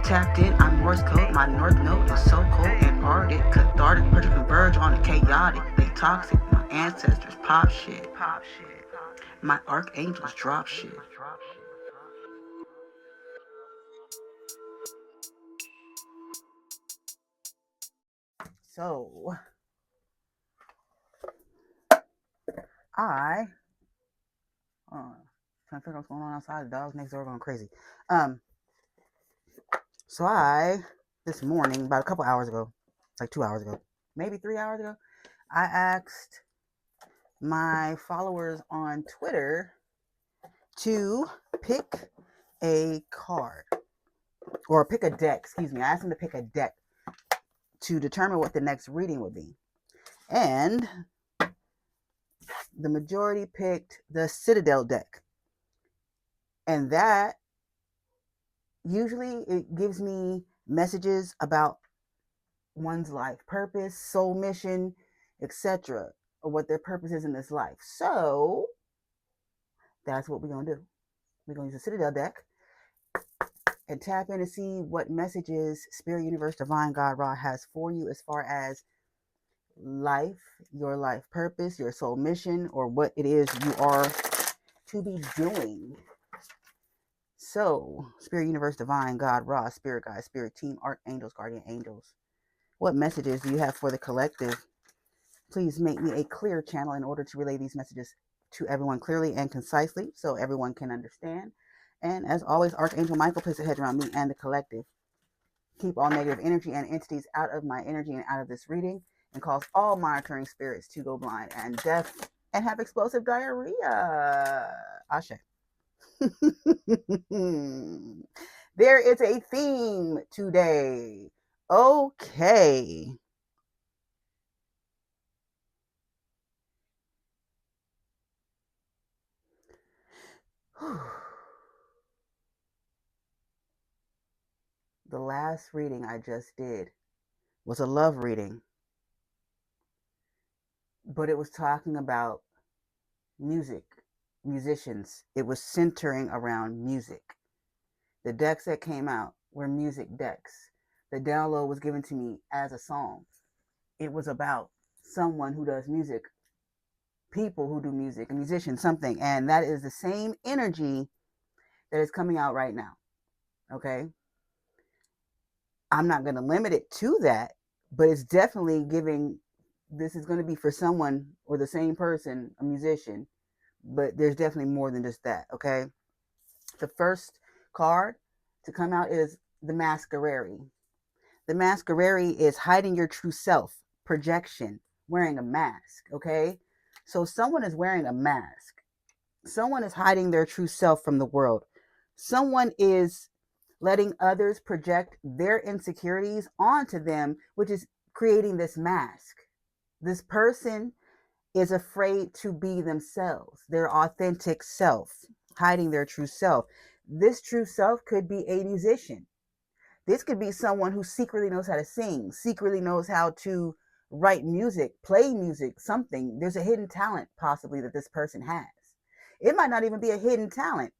Tapped in, I'm Morse code. My north node is so cold and Arctic, cathartic, perfect converge on the chaotic. They toxic. My ancestors pop shit. My archangels drop shit. So I trying to figure out what's going on outside. The dogs next door are going crazy. So I this morning, about a couple hours ago, like 2 hours ago, maybe 3 hours ago, I asked my followers on Twitter to pick a card or pick a deck. Excuse me. I asked them to pick a deck to determine what the next reading would be. And the majority picked the Citadel deck. And that usually it gives me messages about one's life purpose, soul mission, etc., or what their purpose is in this life. So that's what we're going to do. We're going to use the Citadel deck and tap in to see what messages Spirit, Universe, Divine, God, Ra has for you as far as life, your life purpose, your soul mission, or what it is you are to be doing. So, Spirit, Universe, Divine, God, Ra, Spirit Guide, Spirit Team, Archangels, Guardian Angels, what messages do you have for the collective? Please make me a clear channel in order to relay these messages to everyone clearly and concisely so everyone can understand. And as always, Archangel Michael, place a hedge around me and the collective. Keep all negative energy and entities out of my energy and out of this reading, and cause all monitoring spirits to go blind and deaf and have explosive diarrhea. Ashe. There is a theme today. Okay. The last reading I just did was a love reading, but it was talking about music, musicians. It was centering around music. The decks that came out were music decks. The download was given to me as a song. It was about someone who does music, people who do music, a musician, something. And that is the same energy that is coming out right now. Okay? I'm not going to limit it to that, but it's definitely giving, this is going to be for someone or the same person, a musician, but there's definitely more than just that. Okay? The first card to come out is the Masquerade. The Masquerade is hiding your true self, projection, wearing a mask. Okay? So someone is wearing a mask. Someone is hiding their true self from the world. Someone is letting others project their insecurities onto them, which is creating this mask. This person is afraid to be themselves, their authentic self, hiding their true self. This true self could be a musician. This could be someone who secretly knows how to sing, secretly knows how to write music, play music, something. There's a hidden talent possibly that this person has. It might not even be a hidden talent.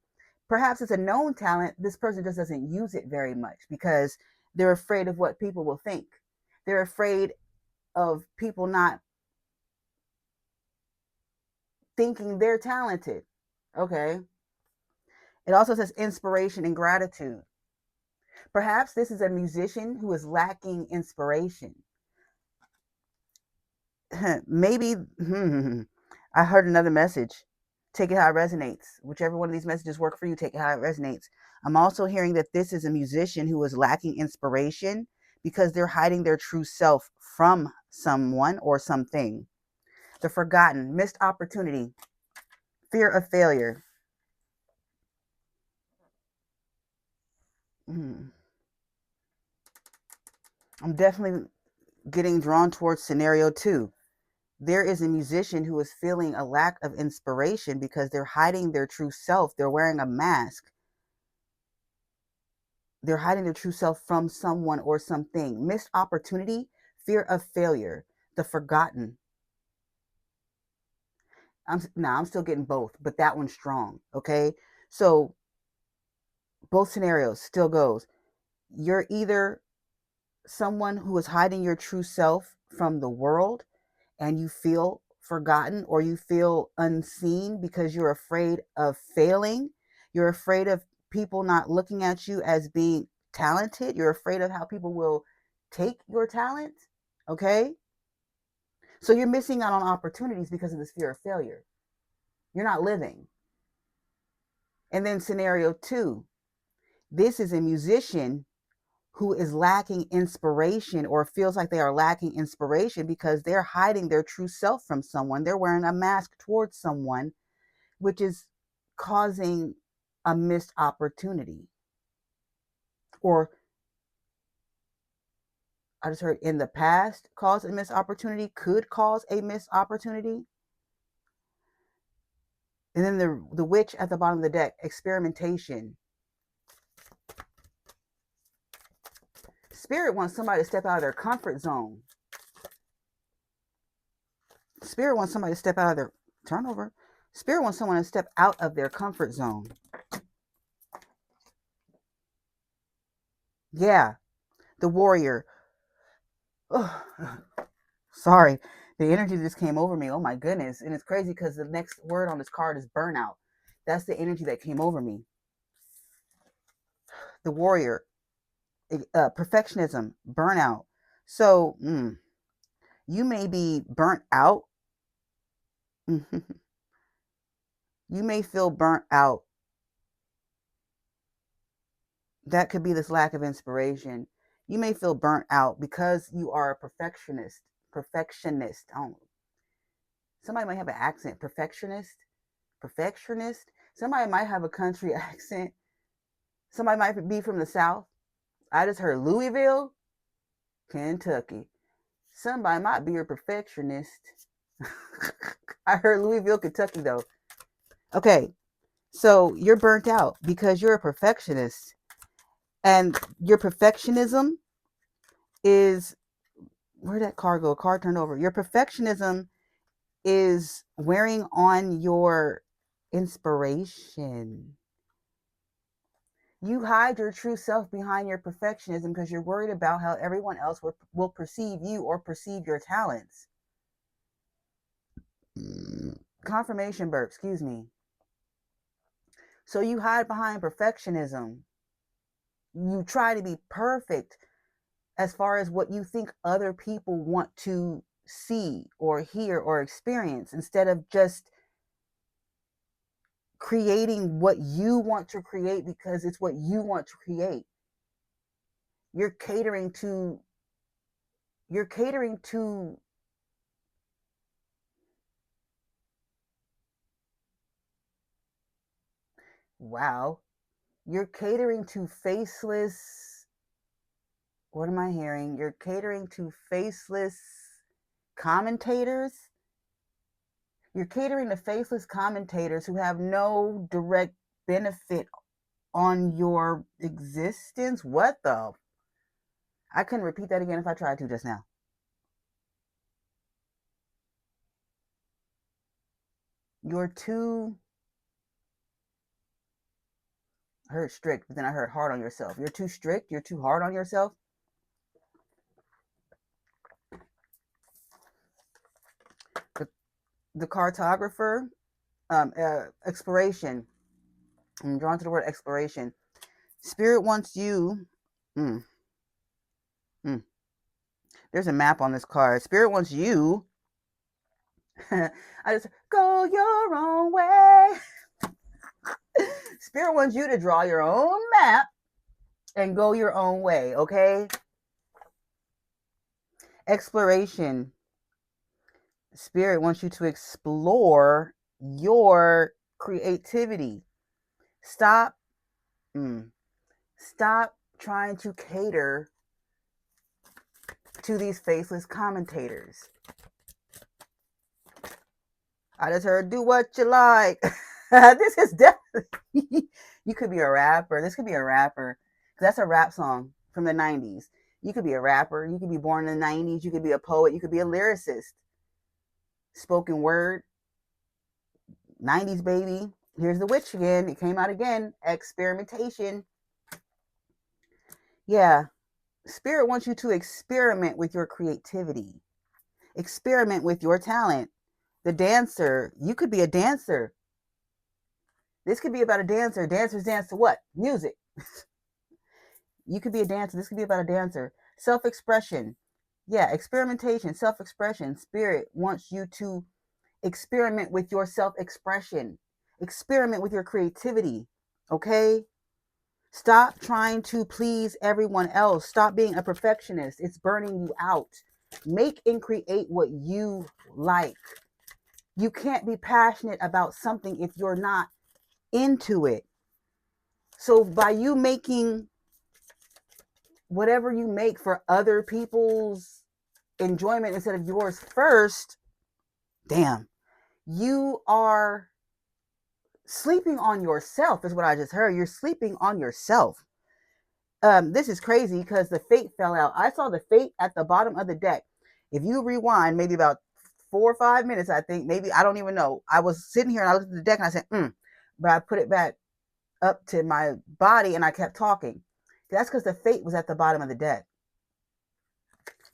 Perhaps it's a known talent. This person just doesn't use it very much because they're afraid of what people will think. They're afraid of people not thinking they're talented. Okay. It also says inspiration and gratitude. Perhaps this is a musician who is lacking inspiration. Maybe I heard another message. Take it how it resonates. Whichever one of these messages work for you, take it how it resonates. I'm also hearing that this is a musician who is lacking inspiration because they're hiding their true self from someone or something. The forgotten, missed opportunity, fear of failure. I'm definitely getting drawn towards scenario 2. There is a musician who is feeling a lack of inspiration because they're hiding their true self. They're wearing a mask. They're hiding their true self from someone or something. Missed opportunity, fear of failure, the forgotten. I'm still getting both, but that one's strong. Okay. So both scenarios still goes. you're either someone who is hiding your true self from the world and you feel forgotten, or you feel unseen because you're afraid of failing. You're afraid of people not looking at you as being talented. You're afraid of how people will take your talent. Okay? So you're missing out on opportunities because of this fear of failure. You're not living. And then scenario 2, this is a musician who is lacking inspiration, or feels like they are lacking inspiration because they're hiding their true self from someone. They're wearing a mask towards someone, which is causing a missed opportunity. Or I just heard in the past caused a missed opportunity, could cause a missed opportunity. And then the witch at the bottom of the deck, experimentation. Spirit wants somebody to step out of their comfort zone. Spirit wants somebody to step out of their turnover. Spirit wants someone to step out of their comfort zone. Yeah, the warrior. Oh, sorry. The energy just came over me. Oh my goodness. And it's crazy because the next word on this card is burnout. That's the energy that came over me. The warrior. Perfectionism. Burnout. So, you may be burnt out. You may feel burnt out. That could be this lack of inspiration. You may feel burnt out because you are a perfectionist. Oh, somebody might have an accent. Perfectionist. Somebody might have a country accent. Somebody might be from the South. I just heard Louisville, Kentucky. Somebody might be a perfectionist. I heard Louisville, Kentucky, though. Okay, so you're burnt out because you're a perfectionist. And your perfectionism is, where'd that card go? A card turned over. Your perfectionism is wearing on your inspiration. You hide your true self behind your perfectionism because you're worried about how everyone else will perceive you or perceive your talents. Confirmation burp, excuse me. So you hide behind perfectionism. You try to be perfect as far as what you think other people want to see or hear or experience, instead of just creating what you want to create because it's what you want to create. You're catering to wow, you're catering to faceless, what am I hearing? You're catering to faceless commentators. You're catering to faceless commentators who have no direct benefit on your existence. What the? I couldn't repeat that again if I tried to just now. You're too, I heard strict, but then I heard hard on yourself. You're too strict. You're too hard on yourself. The cartographer, exploration. I'm drawn to the word exploration. Spirit wants you. Mm, mm. There's a map on this card. Spirit wants you. I just go your own way. Spirit wants you to draw your own map and go your own way, okay? Exploration. Spirit wants you to explore your creativity. Stop trying to cater to these faceless commentators. I just heard do what you like. This is definitely, you could be a rapper. This could be a rapper. That's a rap song from the 90s. You could be a rapper. You could be born in the 90s. You could be a poet. You could be a lyricist. Spoken word. 90s baby. Here's the witch again. It came out again. Experimentation. Yeah. Spirit wants you to experiment with your creativity, experiment with your talent. The dancer, you could be a dancer. This could be about a dancer. Dancers dance to what? Music. You could be a dancer. This could be about a dancer. Self expression. Yeah, experimentation, self expression. Spirit wants you to experiment with your self expression, experiment with your creativity. Okay? Stop trying to please everyone else. Stop being a perfectionist. It's burning you out. Make and create what you like. You can't be passionate about something if you're not into it. So by you making whatever you make for other people's enjoyment instead of yours first, damn, you are sleeping on yourself, is what I just heard. You're sleeping on yourself. This is crazy because the fate fell out. I saw the fate at the bottom of the deck. If you rewind maybe about 4 or 5 minutes, I think, maybe, I don't even know. I was sitting here and I looked at the deck and I said, but I put it back up to my body and I kept talking. That's because the fate was at the bottom of the deck.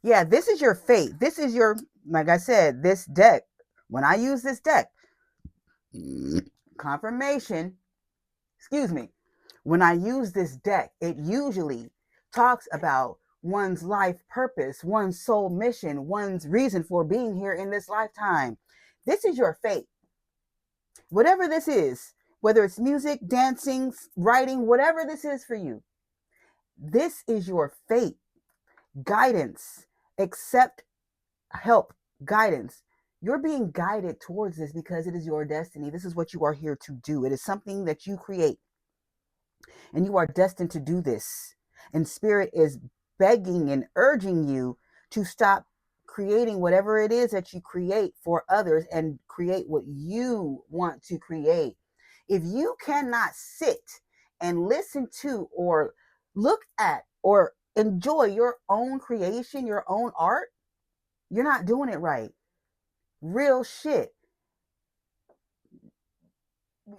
Yeah, this is your fate. This is your, like I said, this deck. When I use this deck, confirmation, excuse me, when I use this deck, it usually talks about one's life purpose, one's soul mission, one's reason for being here in this lifetime. This is your fate. Whatever this is, whether it's music, dancing, writing, whatever this is for you, this is your fate. Guidance, accept help, guidance. You're being guided towards this because it is your destiny. This is what you are here to do. It is something that you create, and you are destined to do this. And Spirit is begging and urging you to stop creating whatever it is that you create for others and create what you want to create. If you cannot sit and listen to or look at or enjoy your own creation, your own art, you're not doing it right. Real shit.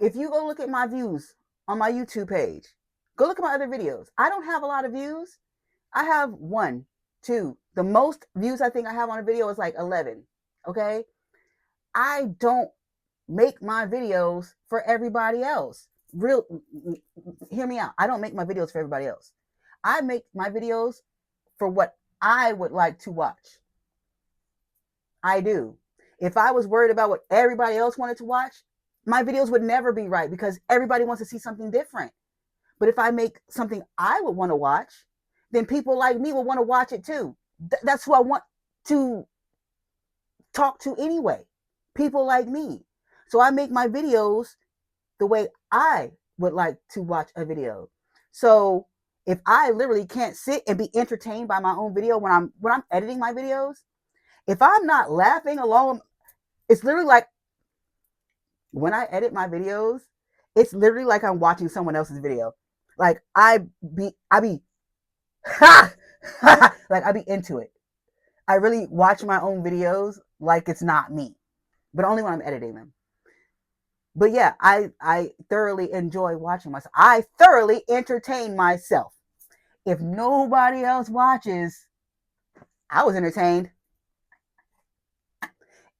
If you go look at my views on my YouTube page, go look at my other videos. I don't have a lot of views. I have 1, 2. The most views I think I have on a video is like 11. Okay? I don't make my videos for everybody else. Hear me out. I don't make my videos for everybody else. I make my videos for what I would like to watch. I do. If I was worried about what everybody else wanted to watch, my videos would never be right because everybody wants to see something different. But if I make something I would want to watch, then people like me will want to watch it too. That's who I want to talk to anyway. People like me. So I make my videos the way I would like to watch a video. So if I literally can't sit and be entertained by my own video when I'm editing my videos, if I'm not laughing along, it's literally like when I edit my videos, it's literally like I'm watching someone else's video. Like I be like I be into it. I really watch my own videos like it's not me, but only when I'm editing them. But yeah, I thoroughly enjoy watching myself. I thoroughly entertain myself. If nobody else watches, I was entertained.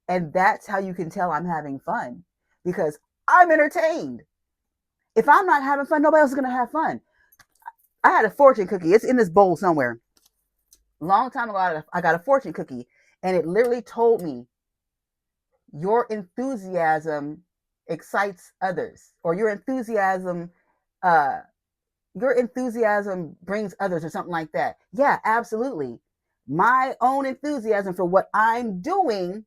And that's how you can tell I'm having fun, because I'm entertained. If I'm not having fun, nobody else is going to have fun. I had a fortune cookie. It's in this bowl somewhere. Long time ago, I got a fortune cookie, and it literally told me, your enthusiasm excites others, or your enthusiasm brings others, or something like that. Yeah, absolutely. My own enthusiasm for what I'm doing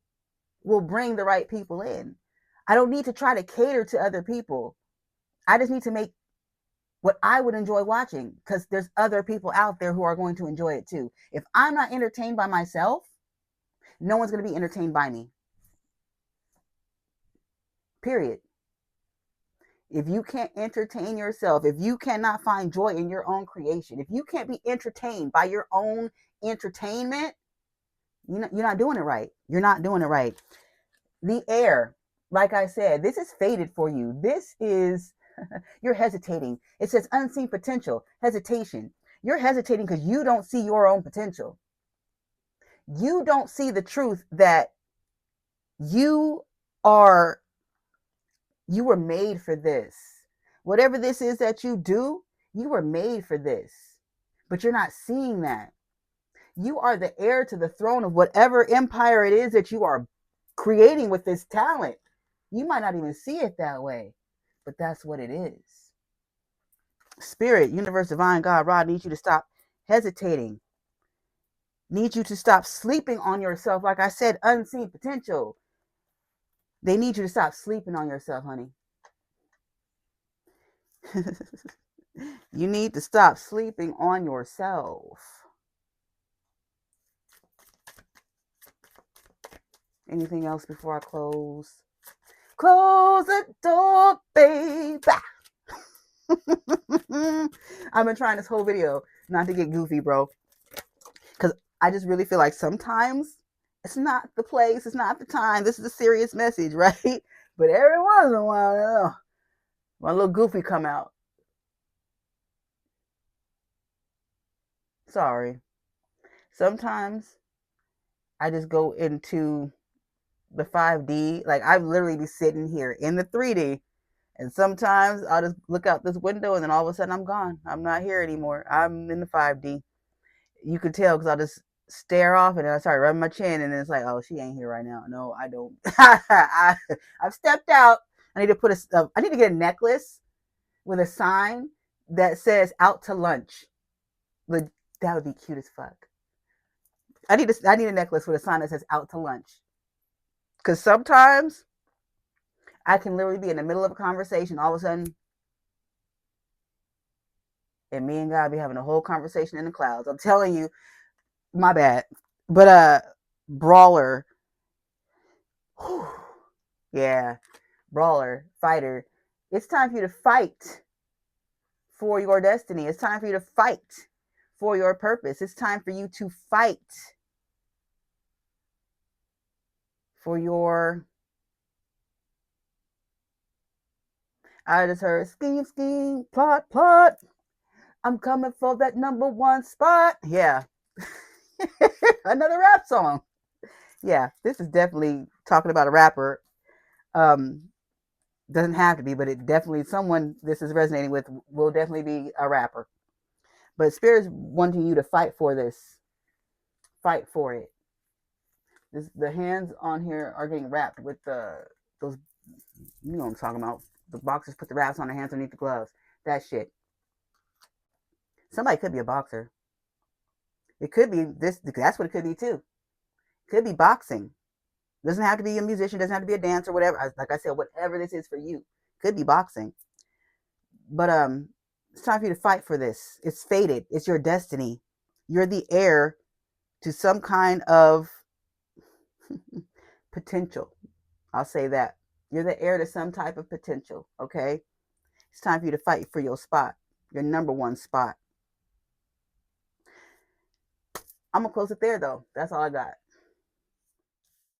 will bring the right people in. I don't need to try to cater to other people. I just need to make what I would enjoy watching, because there's other people out there who are going to enjoy it too. If I'm not entertained by myself, no one's going to be entertained by me. Period. If you can't entertain yourself, if you cannot find joy in your own creation, if you can't be entertained by your own entertainment, you're not doing it right. You're not doing it right. The air, like I said, this is fated for you. This is, you're hesitating. It says unseen potential, hesitation. You're hesitating because you don't see your own potential. You don't see the truth that you were made for this. Whatever this is that you do, you were made for this. But you're not seeing that. You are the heir to the throne of whatever empire it is that you are creating with this talent. You might not even see it that way, but that's what it is. Spirit, universe, divine, God, Rod needs you to stop hesitating. Need you to stop sleeping on yourself. Like I said, unseen potential. They need you to stop sleeping on yourself, honey. You need to stop sleeping on yourself. Anything else before I close? Close the door, baby. I've been trying this whole video not to get goofy, bro. Because I just really feel like sometimes it's not the place, it's not the time. This is a serious message, right? But every once in a while, my little goofy come out. Sorry. Sometimes I just go into the 5D. Like I literally be sitting here in the 3D. And sometimes I'll just look out this window and then all of a sudden I'm gone. I'm not here anymore. I'm in the 5D. You could tell because I'll just stare off and then I start rubbing my chin and then it's like, oh, she ain't here right now. No, I don't. I've stepped out. I need to get a necklace with a sign that says out to lunch. That would be cute as fuck. I need a necklace with a sign that says out to lunch. Because sometimes I can literally be in the middle of a conversation, all of a sudden, and me and God be having a whole conversation in the clouds. I'm telling you, my bad. But brawler. Whew, yeah. Brawler, fighter. It's time for you to fight for your destiny. It's time for you to fight for your purpose. It's time for you to fight for your... I just heard scheme, scheme, plot, plot. I'm coming for that number one spot. Yeah. Another rap song. Yeah, this is definitely talking about a rapper. Doesn't have to be, but it definitely, someone this is resonating with will definitely be a rapper. But Spirit's wanting you to fight for this. Fight for it. The hands on here are getting wrapped with those, you know what I'm talking about. The boxers put the wraps on their hands underneath the gloves. That shit. Somebody could be a boxer. It could be this. That's what it could be too. It could be boxing. It doesn't have to be a musician. Doesn't have to be a dancer. Whatever. Like I said, whatever this is for you, it could be boxing. But it's time for you to fight for this. It's fated. It's your destiny. You're the heir to some kind of potential. I'll say that. You're the heir to some type of potential. Okay. It's time for you to fight for your spot. Your number one spot. I'm going to close it there, though. That's all I got.